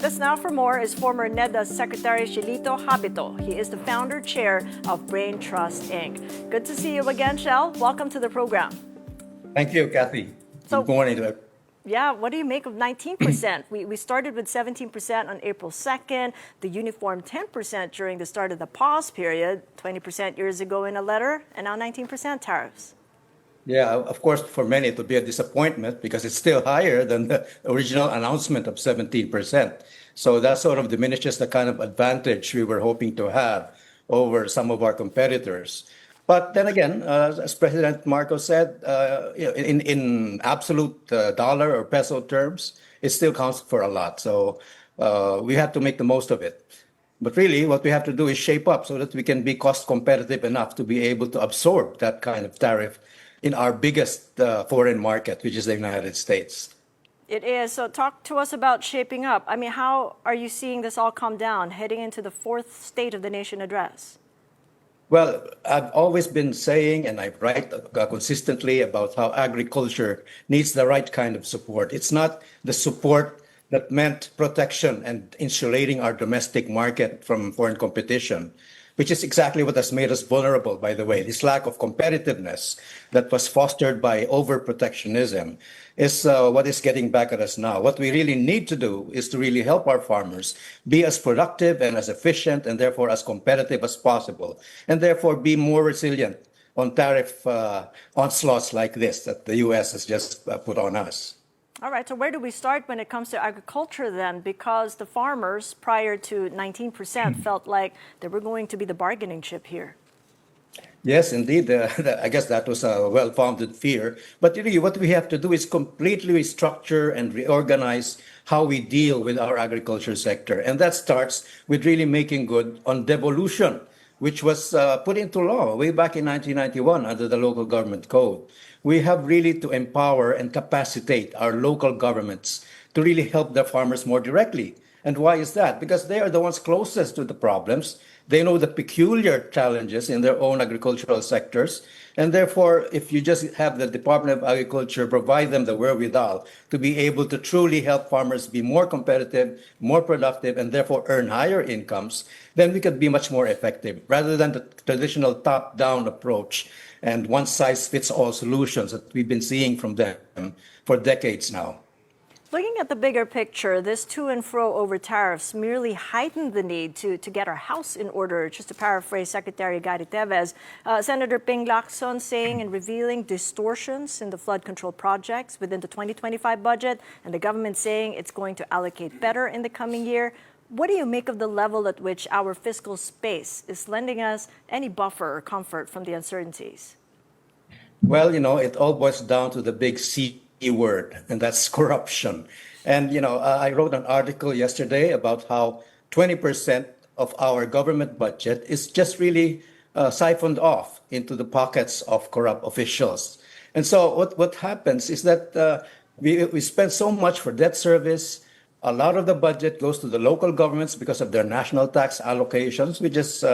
With us now for more is former NEDA Secretary Cielito Habito. He is the founder chair of Brain Trust Inc. Good to see you again, Shell. Welcome to the program. Thank you, Kathy. Good morning. Yeah, what do you make of 19%? we started with 17% on April 2nd, the uniform 10% during the start of the pause period, 20% years ago in a letter, and now 19% tariffs. Yeah, of course, for many it will be a disappointment because it's still higher than the original announcement of 17%. So that sort of diminishes the kind of advantage we were hoping to have over some of our competitors. But then again, as President Marcos said, in absolute dollar or peso terms, it still counts for a lot. So we have to make the most of it. But really, what we have to do is shape up so that we can be cost competitive enough to be able to absorb that kind of tariff in our biggest foreign market, which is the United States. It is. So talk to us about shaping up. I mean, how are you seeing this all come down heading into the fourth State of the Nation address? Well, I've always been saying, and I write consistently about how agriculture needs the right kind of support. It's not the support that meant protection and insulating our domestic market from foreign competition, which is exactly what has made us vulnerable, by the way. This lack of competitiveness that was fostered by overprotectionism is what is getting back at us now. What we really need to do is to really help our farmers be as productive and as efficient and therefore as competitive as possible, and therefore be more resilient on tariff onslaughts like this that the U.S. has just put on us. All right, so where do we start when it comes to agriculture then? Because the farmers prior to 19% felt like they were going to be the bargaining chip here. Yes, indeed. I guess that was a well-founded fear. But really, what we have to do is completely restructure and reorganize how we deal with our agriculture sector. And that starts with really making good on devolution, which was put into law way back in 1991 under the local government code. We have really to empower and capacitate our local governments to really help the farmers more directly. And why is that? Because they are the ones closest to the problems. They know the peculiar challenges in their own agricultural sectors. And therefore, if you just have the Department of Agriculture provide them the wherewithal to be able to truly help farmers be more competitive, more productive, and therefore earn higher incomes, then we could be much more effective rather than the traditional top-down approach and one-size-fits-all solutions that we've been seeing from them for decades now. Looking at the bigger picture, this to and fro over tariffs merely heightened the need to get our house in order, just to paraphrase Secretary Gary Teves. Senator Ping Lacson saying and revealing distortions in the flood control projects within the 2025 budget, and the government saying it's going to allocate better in the coming year. What do you make of the level at which our fiscal space is lending us any buffer or comfort from the uncertainties? Well, it all boils down to the big C word, and that's corruption. And, I wrote an article yesterday about how 20% of our government budget is just really siphoned off into the pockets of corrupt officials. And so what happens is that we spend so much for debt service. A lot of the budget goes to the local governments because of their national tax allocations, which is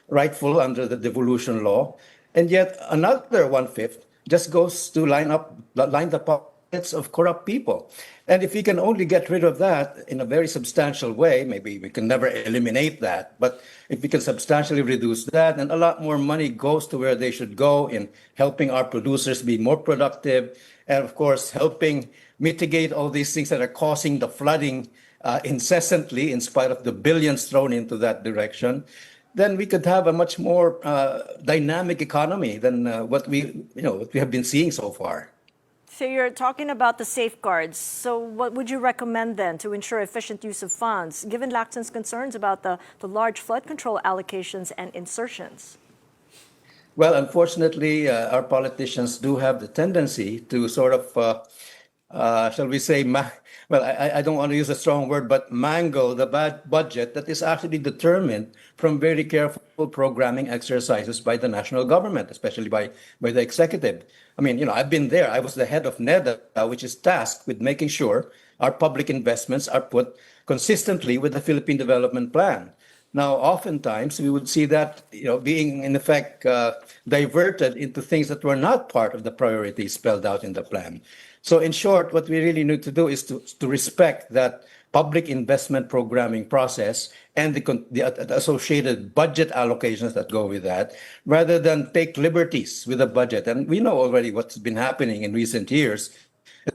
rightful under the devolution law. And yet another 1/5 just goes to line the pockets of corrupt people. And if we can only get rid of that in a very substantial way, maybe we can never eliminate that, but if we can substantially reduce that, then a lot more money goes to where they should go in helping our producers be more productive, and of course, helping mitigate all these things that are causing the flooding incessantly in spite of the billions thrown into that direction, then we could have a much more dynamic economy than what we have been seeing so far. So you're talking about the safeguards. So what would you recommend then to ensure efficient use of funds, given Lacson's concerns about the large flood control allocations and insertions? Well, unfortunately, our politicians do have the tendency to sort of, shall we say, I don't want to use a strong word, but mangle the bad budget that is actually determined from very careful programming exercises by the national government, especially by the executive. I mean, I've been there. I was the head of NEDA, which is tasked with making sure our public investments are put consistently with the Philippine Development Plan. Now, oftentimes we would see that being in effect diverted into things that were not part of the priorities spelled out in the plan. So in short, what we really need to do is to respect that public investment programming process and the associated budget allocations that go with that, rather than take liberties with the budget. And we know already what's been happening in recent years,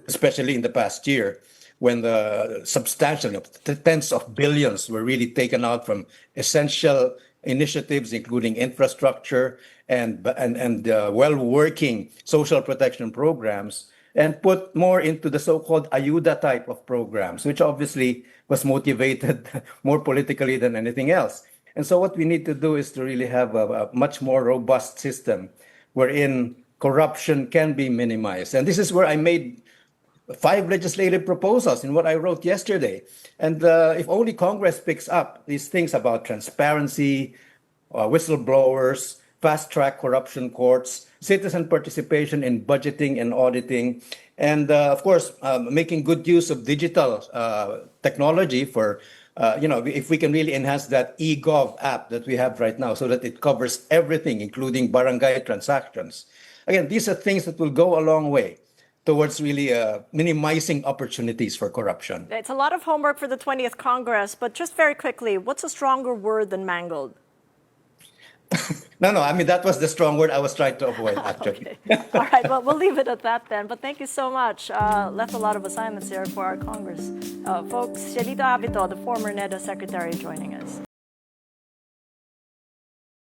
especially in the past year, when the substantial tens of billions were really taken out from essential initiatives, including infrastructure and well-working social protection programs, and put more into the so-called ayuda type of programs, which obviously was motivated more politically than anything else. And so what we need to do is to really have a much more robust system wherein corruption can be minimized. And this is where I made 5 legislative proposals in what I wrote yesterday. And if only Congress picks up these things about transparency, whistleblowers, fast-track corruption courts, citizen participation in budgeting and auditing, and of course, making good use of digital technology for, if we can really enhance that eGov app that we have right now so that it covers everything, including barangay transactions. Again, these are things that will go a long way towards really minimizing opportunities for corruption. It's a lot of homework for the 20th Congress, but just very quickly, what's a stronger word than mangled? No, I mean, that was the strong word I was trying to avoid, actually. Okay. All right, well, we'll leave it at that then. But thank you so much. Left a lot of assignments there for our Congress. Folks, Cielito Habito, the former NEDA Secretary, joining us.